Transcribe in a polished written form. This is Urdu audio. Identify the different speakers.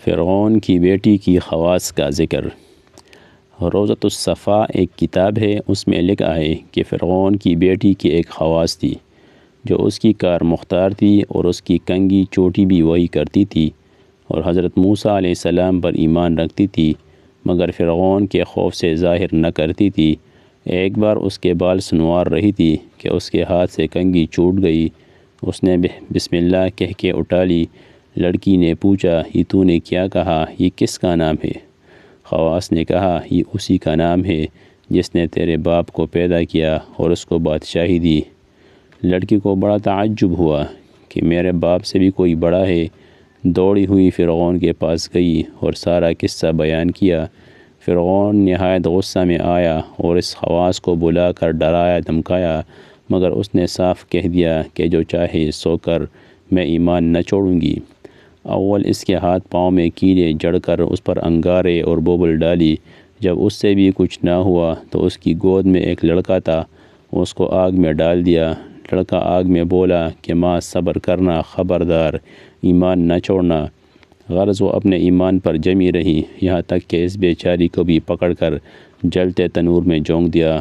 Speaker 1: فرعون کی بیٹی کی خواص کا ذکر۔ روضۃ الصفا ایک کتاب ہے، اس میں لکھا ہے کہ فرعون کی بیٹی کی ایک خواص تھی جو اس کی کار مختار تھی، اور اس کی کنگھی چوٹی بھی وہی کرتی تھی، اور حضرت موسیٰ علیہ السلام پر ایمان رکھتی تھی، مگر فرعون کے خوف سے ظاہر نہ کرتی تھی۔ ایک بار اس کے بال سنوار رہی تھی کہ اس کے ہاتھ سے کنگھی چھوٹ گئی۔ اس نے بسم اللہ کہہ کے اٹھا لی۔ لڑکی نے پوچھا، یہ تو نے کیا کہا؟ یہ کس کا نام ہے؟ خواص نے کہا، یہ اسی کا نام ہے جس نے تیرے باپ کو پیدا کیا اور اس کو بادشاہی دی۔ لڑکی کو بڑا تعجب ہوا کہ میرے باپ سے بھی کوئی بڑا ہے۔ دوڑی ہوئی فرعون کے پاس گئی اور سارا قصہ بیان کیا۔ فرعون نہایت غصہ میں آیا اور اس خواص کو بلا کر ڈرایا دھمکایا، مگر اس نے صاف کہہ دیا کہ جو چاہے سو کر، میں ایمان نہ چھوڑوں گی۔ اول اس کے ہاتھ پاؤں میں کیڑے جڑ کر اس پر انگارے اور ببل ڈالی۔ جب اس سے بھی کچھ نہ ہوا تو اس کی گود میں ایک لڑکا تھا، اس کو آگ میں ڈال دیا۔ لڑکا آگ میں بولا کہ ماں صبر کرنا، خبردار ایمان نہ چھوڑنا۔ غرض وہ اپنے ایمان پر جمی رہی، یہاں تک کہ اس بیچاری کو بھی پکڑ کر جلتے تنور میں جھونک دیا۔